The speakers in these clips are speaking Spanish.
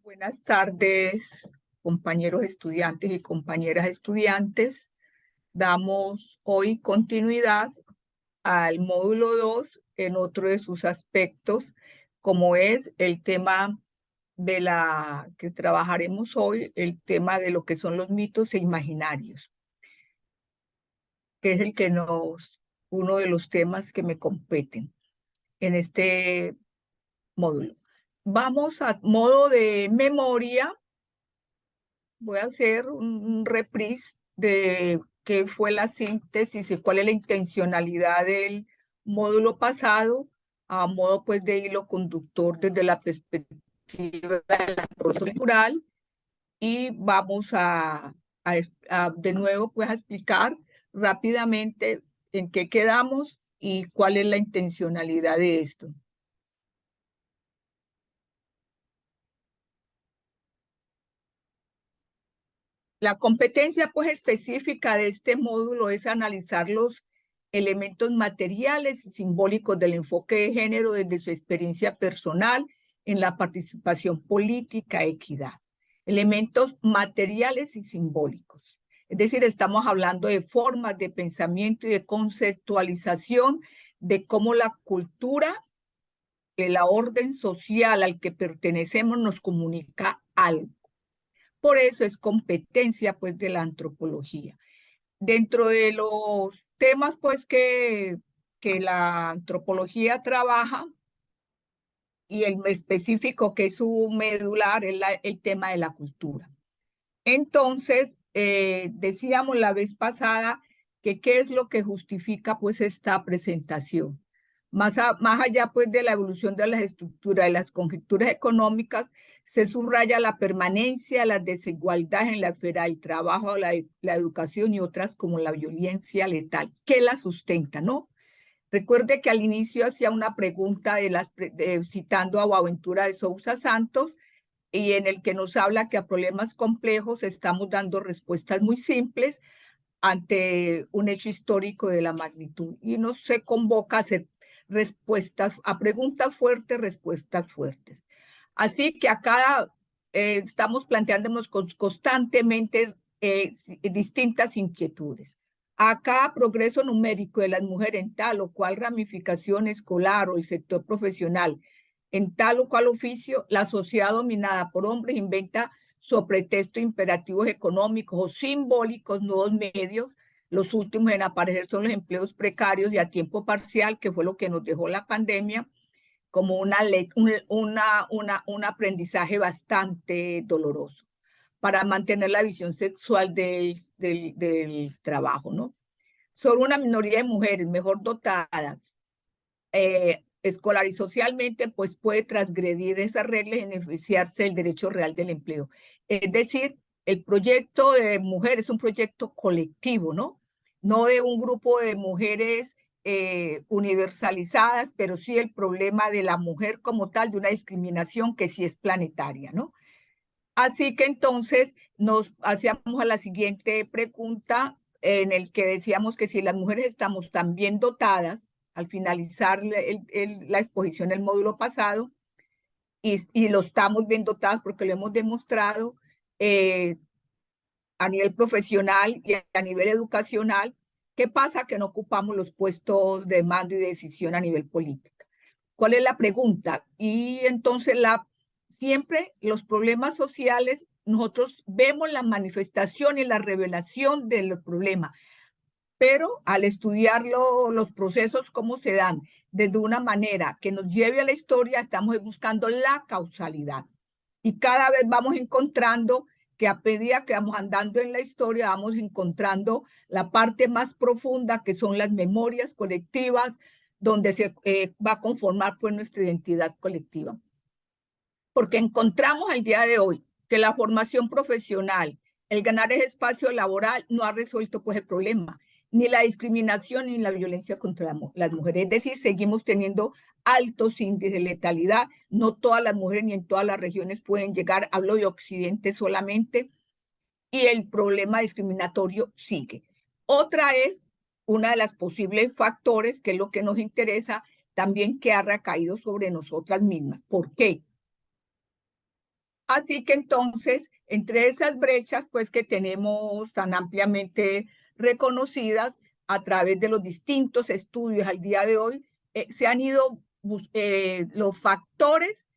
Buenas tardes, compañeros estudiantes y compañeras estudiantes. Damos hoy continuidad al módulo 2 en otro de sus aspectos, como es el tema de la que trabajaremos hoy, el tema de lo que son los mitos e imaginarios, que es uno de los temas que me competen en este módulo. Vamos a modo de memoria. Voy a hacer un reprise de qué fue la síntesis y cuál es la intencionalidad del módulo pasado, a modo pues de hilo conductor desde la perspectiva del proceso cultural, y vamos de nuevo pues a explicar rápidamente en qué quedamos y cuál es la intencionalidad de esto. La competencia pues específica de este módulo es analizar los elementos materiales y simbólicos del enfoque de género desde su experiencia personal en la participación política, equidad. Elementos materiales y simbólicos. Es decir, estamos hablando de formas de pensamiento y de conceptualización de cómo la cultura, la orden social al que pertenecemos nos comunica algo. Por eso es competencia pues de la antropología. Dentro de los temas pues que la antropología trabaja y el específico que es su medular es el tema de la cultura. Entonces, decíamos la vez pasada que qué es lo que justifica pues esta presentación. Más allá pues de la evolución de las estructuras y las conjeturas económicas, se subraya la permanencia, las desigualdades en la esfera del trabajo, la educación y otras como la violencia letal. ¿Qué la sustenta, no? Recuerde que al inicio hacía una pregunta citando a Boaventura de Sousa Santos, y en el que nos habla que a problemas complejos estamos dando respuestas muy simples ante un hecho histórico de la magnitud, y nos se convoca a hacer respuestas a preguntas fuertes, respuestas fuertes. Así que acá estamos planteándonos constantemente distintas inquietudes. A cada progreso numérico de las mujeres en tal o cual ramificación escolar o el sector profesional, en tal o cual oficio, la sociedad dominada por hombres inventa sobre pretexto imperativos económicos o simbólicos nuevos medios. Los últimos en aparecer son los empleos precarios y a tiempo parcial, que fue lo que nos dejó la pandemia, como un aprendizaje bastante doloroso para mantener la visión sexual del trabajo, ¿no? Solo una minoría de mujeres mejor dotadas, escolar y socialmente, pues puede transgredir esas reglas y beneficiarse del derecho real del empleo. Es decir, el proyecto de mujeres es un proyecto colectivo, ¿no? No de un grupo de mujeres universalizadas, pero sí el problema de la mujer como tal, de una discriminación que sí es planetaria, ¿no? Así que entonces nos hacíamos a la siguiente pregunta, en el que decíamos que si las mujeres estamos tan bien dotadas, al finalizar la exposición del módulo pasado, y lo estamos bien dotadas porque lo hemos demostrado a nivel profesional y a nivel educacional, ¿qué pasa? Que no ocupamos los puestos de mando y de decisión a nivel político. ¿Cuál es la pregunta? Y entonces siempre los problemas sociales, nosotros vemos la manifestación y la revelación del problema, pero al estudiar los procesos, cómo se dan, desde una manera que nos lleve a la historia, estamos buscando la causalidad. Y cada vez vamos encontrando que a medida que vamos andando en la historia, vamos encontrando la parte más profunda, que son las memorias colectivas, donde se va a conformar pues nuestra identidad colectiva. Porque encontramos al día de hoy que la formación profesional, el ganar ese espacio laboral no ha resuelto pues el problema, ni la discriminación ni la violencia contra las mujeres. Es decir, seguimos teniendo altos índices de letalidad. No todas las mujeres ni en todas las regiones pueden llegar, hablo de Occidente solamente, y el problema discriminatorio sigue. Otra es una de las posibles factores, que es lo que nos interesa también, que ha recaído sobre nosotras mismas. ¿Por qué? Así que entonces, entre esas brechas, pues que tenemos tan ampliamente reconocidas a través de los distintos estudios al día de hoy, se han ido los factores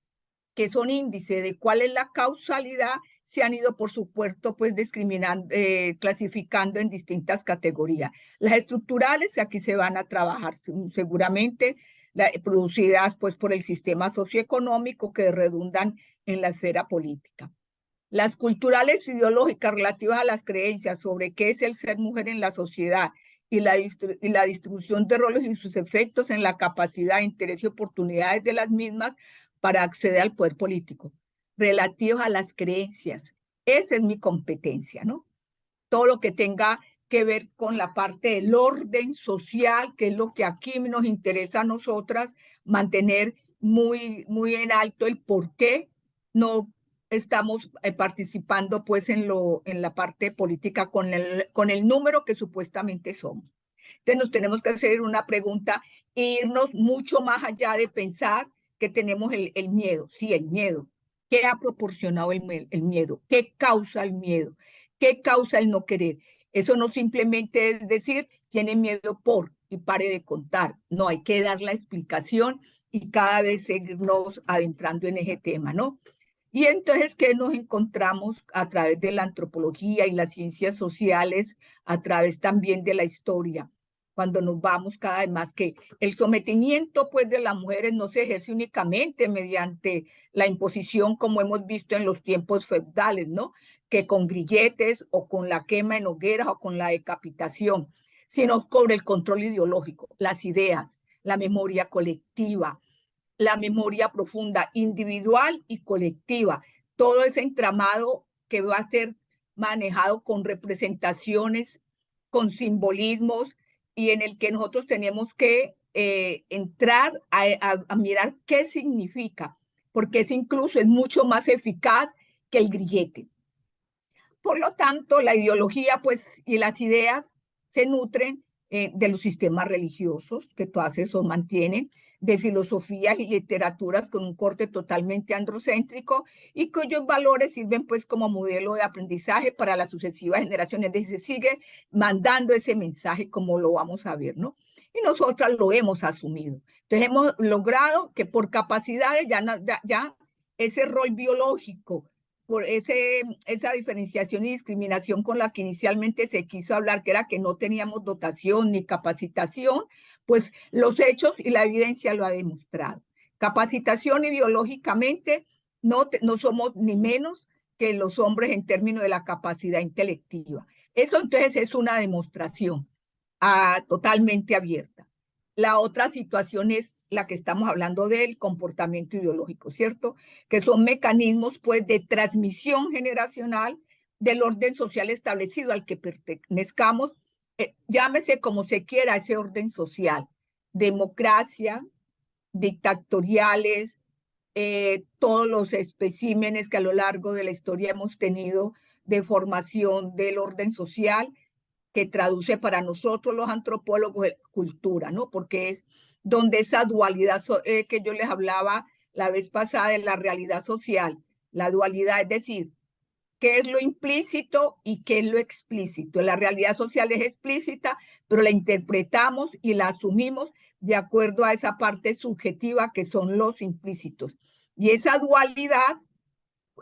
que son índice de cuál es la causalidad, se han ido, por supuesto, pues discriminando, clasificando en distintas categorías. Las estructurales, que aquí se van a trabajar seguramente, producidas pues por el sistema socioeconómico que redundan en la esfera política. Las culturales ideológicas relativas a las creencias sobre qué es el ser mujer en la sociedad y la distribución de roles y sus efectos en la capacidad, interés y oportunidades de las mismas para acceder al poder político. Relativos a las creencias. Esa es mi competencia, ¿no? Todo lo que tenga que ver con la parte del orden social, que es lo que aquí nos interesa a nosotras, mantener muy en alto el por qué no estamos participando pues en la parte política con el número que supuestamente somos. Entonces nos tenemos que hacer una pregunta e irnos mucho más allá de pensar que tenemos el miedo. Sí, el miedo. ¿Qué ha proporcionado el miedo? ¿Qué causa el miedo? ¿Qué causa el no querer? Eso no simplemente es decir, tiene miedo por y pare de contar. No, hay que dar la explicación y cada vez seguirnos adentrando en ese tema, ¿no? Y entonces, ¿qué nos encontramos a través de la antropología y las ciencias sociales, a través también de la historia? Cuando nos vamos cada vez más que el sometimiento pues de las mujeres no se ejerce únicamente mediante la imposición como hemos visto en los tiempos feudales, ¿no? Que con grilletes o con la quema en hogueras o con la decapitación, sino con el control ideológico, las ideas, la memoria colectiva, la memoria profunda, individual y colectiva, todo ese entramado que va a ser manejado con representaciones, con simbolismos y en el que nosotros tenemos que entrar a mirar qué significa, porque es incluso es mucho más eficaz que el grillete. Por lo tanto, la ideología pues, y las ideas se nutren de los sistemas religiosos, que todas eso mantienen, de filosofías y literaturas con un corte totalmente androcéntrico y cuyos valores sirven pues como modelo de aprendizaje para las sucesivas generaciones. Se sigue mandando ese mensaje como lo vamos a ver, ¿no? Y nosotras lo hemos asumido. Entonces hemos logrado que por capacidades ya ese rol biológico, por esa diferenciación y discriminación con la que inicialmente se quiso hablar, que era que no teníamos dotación ni capacitación, pues los hechos y la evidencia lo ha demostrado. Capacitación y biológicamente no somos ni menos que los hombres en términos de la capacidad intelectiva. Eso entonces es una demostración totalmente abierta. La otra situación es la que estamos hablando del comportamiento ideológico, ¿cierto? Que son mecanismos pues de transmisión generacional del orden social establecido al que pertenezcamos, llámese como se quiera ese orden social, democracia, dictatoriales, todos los especímenes que a lo largo de la historia hemos tenido de formación del orden social, que traduce para nosotros los antropólogos cultura, ¿no? Porque es donde esa dualidad que yo les hablaba la vez pasada de la realidad social, la dualidad, es decir, qué es lo implícito y qué es lo explícito. La realidad social es explícita, pero la interpretamos y la asumimos de acuerdo a esa parte subjetiva que son los implícitos. Y esa dualidad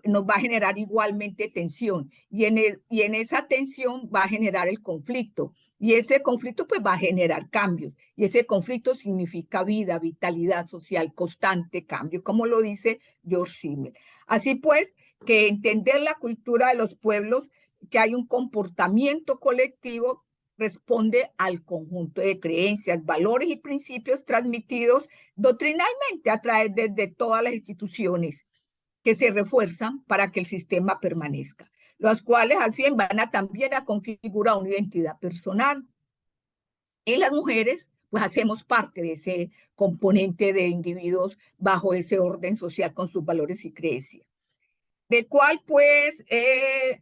nos va a generar igualmente tensión y en esa tensión va a generar el conflicto y ese conflicto pues va a generar cambios y ese conflicto significa vida, vitalidad social, constante cambio, como lo dice George Simmel. Así pues, que entender la cultura de los pueblos, que hay un comportamiento colectivo, responde al conjunto de creencias, valores y principios transmitidos doctrinalmente a través de todas las instituciones que se refuerzan para que el sistema permanezca, los cuales al fin van a también a configurar una identidad personal. Y las mujeres, pues hacemos parte de ese componente de individuos bajo ese orden social con sus valores y creencias, de cual pues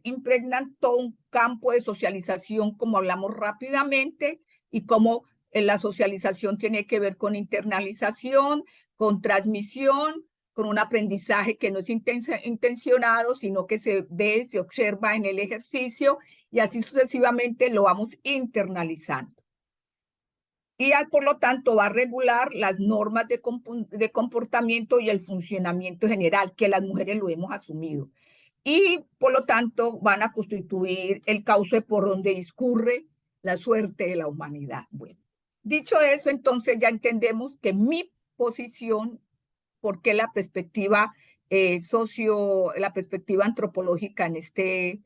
impregnan todo un campo de socialización, como hablamos rápidamente, y cómo la socialización tiene que ver con internalización, con transmisión, con un aprendizaje que no es intencionado, sino que se ve, se observa en el ejercicio y así sucesivamente lo vamos internalizando. Y por lo tanto va a regular las normas de comportamiento y el funcionamiento general que las mujeres lo hemos asumido. Y por lo tanto van a constituir el cauce por donde discurre la suerte de la humanidad. Bueno, dicho eso, entonces ya entendemos que mi posición, porque la perspectiva la perspectiva antropológica en este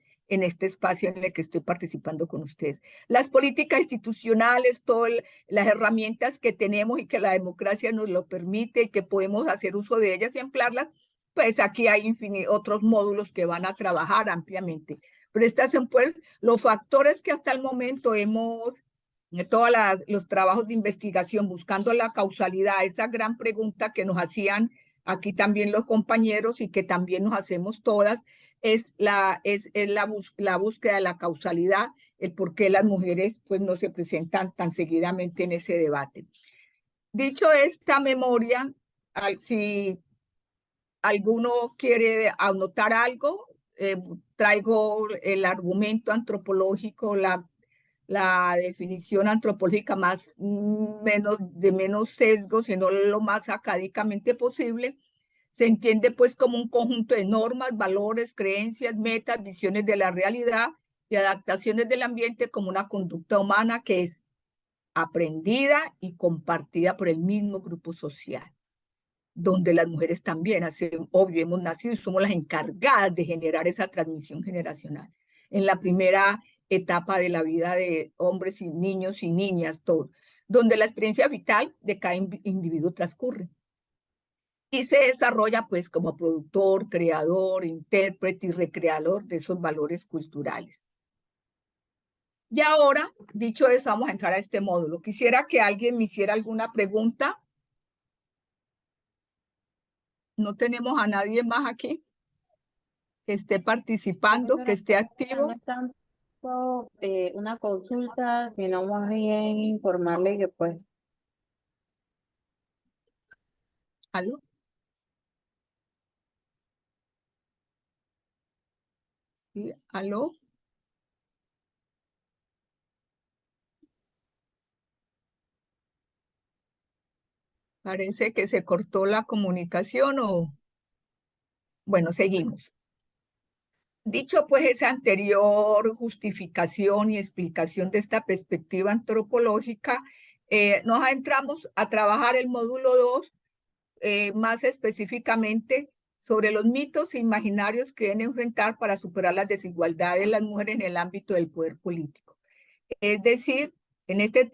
espacio en el que estoy participando con ustedes. Las políticas institucionales, todas las herramientas que tenemos y que la democracia nos lo permite y que podemos hacer uso de ellas y emplearlas, pues aquí hay otros módulos que van a trabajar ampliamente. Pero estos son pues los factores que hasta el momento hemos, todos los trabajos de investigación buscando la causalidad, esa gran pregunta que nos hacían aquí también los compañeros y que también nos hacemos todas, es la búsqueda de la causalidad, el por qué las mujeres pues no se presentan tan seguidamente en ese debate. Dicho esta memoria, si alguno quiere anotar algo, traigo el argumento antropológico, la definición antropológica de menos sesgo, sino lo más académicamente posible. Se entiende pues como un conjunto de normas, valores, creencias, metas, visiones de la realidad y adaptaciones del ambiente como una conducta humana que es aprendida y compartida por el mismo grupo social, donde las mujeres también, obvio, hemos nacido y somos las encargadas de generar esa transmisión generacional. En la primera etapa de la vida de hombres y niños y niñas, todos, donde la experiencia vital de cada individuo transcurre. Y se desarrolla pues como productor, creador, intérprete y recreador de esos valores culturales. Y ahora, dicho eso, vamos a entrar a este módulo. Quisiera que alguien me hiciera alguna pregunta. No tenemos a nadie más aquí que esté participando, que esté activo. No es tanto una consulta, sino más bien informarle que pues... ¿Aló? ¿Sí? ¿Aló? Parece que se cortó la comunicación o... Bueno, seguimos. Dicho pues esa anterior justificación y explicación de esta perspectiva antropológica, nos adentramos a trabajar el módulo 2, más específicamente sobre los mitos e imaginarios que deben enfrentar para superar las desigualdades de las mujeres en el ámbito del poder político. Es decir, en este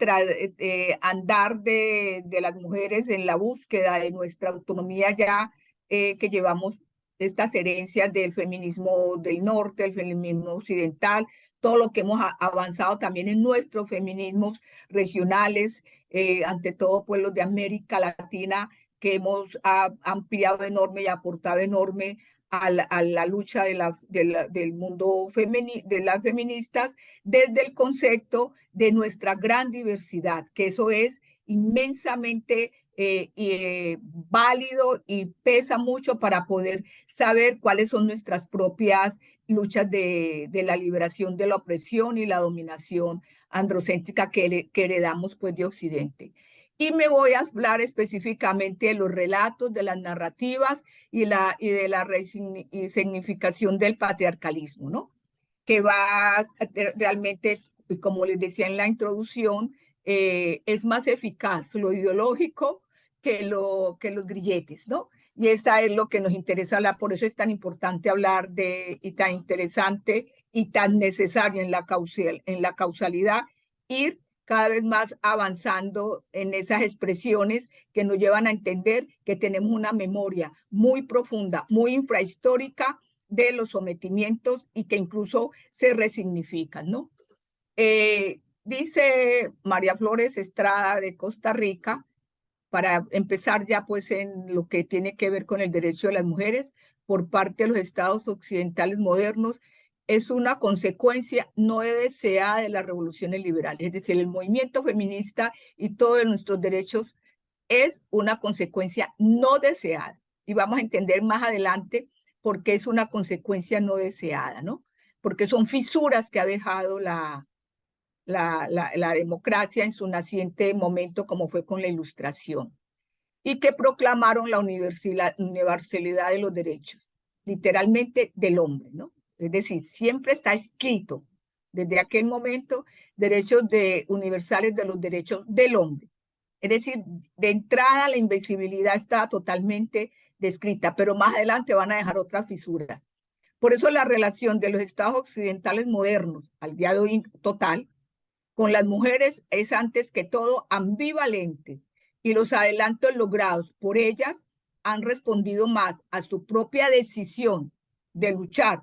andar de las mujeres en la búsqueda de nuestra autonomía ya que llevamos estas herencias del feminismo del norte, el feminismo occidental, todo lo que hemos avanzado también en nuestros feminismos regionales, ante todo pueblos de América Latina, que hemos ampliado enorme y aportado enorme a la lucha del mundo de las feministas desde el concepto de nuestra gran diversidad, que eso es inmensamente válido y pesa mucho para poder saber cuáles son nuestras propias luchas de la liberación de la opresión y la dominación androcéntrica que heredamos pues de Occidente. Y me voy a hablar específicamente de los relatos, de las narrativas y de la resignificación del patriarcalismo, ¿no? Que va realmente, como les decía en la introducción, es más eficaz lo ideológico que los grilletes, ¿no? Y esta es lo que nos interesa hablar, por eso es tan importante hablar y tan interesante y tan necesario en la causalidad, ir cada vez más avanzando en esas expresiones que nos llevan a entender que tenemos una memoria muy profunda, muy infrahistórica de los sometimientos y que incluso se resignifican, ¿no? Dice María Flores Estrada de Costa Rica, para empezar ya pues en lo que tiene que ver con el derecho de las mujeres por parte de los estados occidentales modernos, es una consecuencia no deseada de las revoluciones liberales, es decir, el movimiento feminista y todos nuestros derechos es una consecuencia no deseada. y vamos a entender más adelante por qué es una consecuencia no deseada, ¿no? Porque son fisuras que ha dejado la democracia en su naciente momento, como fue con la Ilustración, y que proclamaron la universalidad de los derechos, literalmente del hombre, ¿no? Es decir, siempre está escrito desde aquel momento derechos universales de los derechos del hombre. Es decir, de entrada la invisibilidad está totalmente descrita, pero más adelante van a dejar otras fisuras. Por eso la relación de los estados occidentales modernos al día de hoy total con las mujeres es antes que todo ambivalente, y los adelantos logrados por ellas han respondido más a su propia decisión de luchar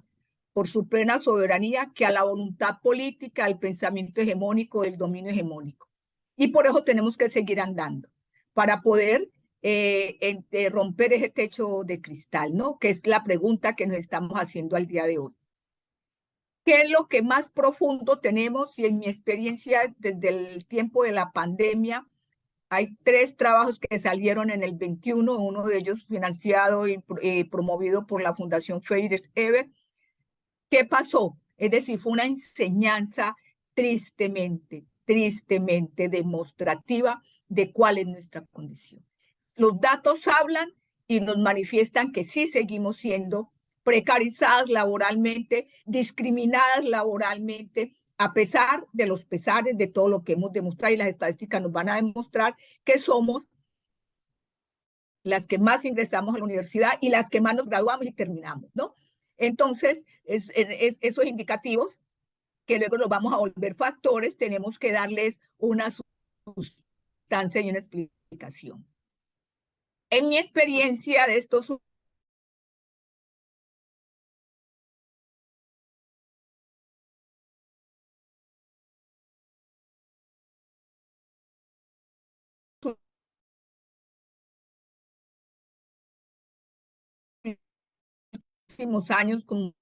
por su plena soberanía que a la voluntad política, al pensamiento hegemónico, del dominio hegemónico. Y por eso tenemos que seguir andando para poder romper ese techo de cristal, ¿no? Que es la pregunta que nos estamos haciendo al día de hoy. ¿Qué es lo que más profundo tenemos? Y en mi experiencia desde el tiempo de la pandemia, hay 3 trabajos que salieron en el 21, uno de ellos financiado y promovido por la Fundación Friedrich Ebert. ¿Qué pasó? Es decir, fue una enseñanza tristemente demostrativa de cuál es nuestra condición. Los datos hablan y nos manifiestan que sí seguimos siendo precarizadas laboralmente, discriminadas laboralmente, a pesar de los pesares de todo lo que hemos demostrado, y las estadísticas nos van a demostrar que somos las que más ingresamos a la universidad y las que más nos graduamos y terminamos, ¿no? Entonces, esos indicativos, que luego los vamos a volver factores, tenemos que darles una sustancia y una explicación. En mi experiencia de estos últimos años como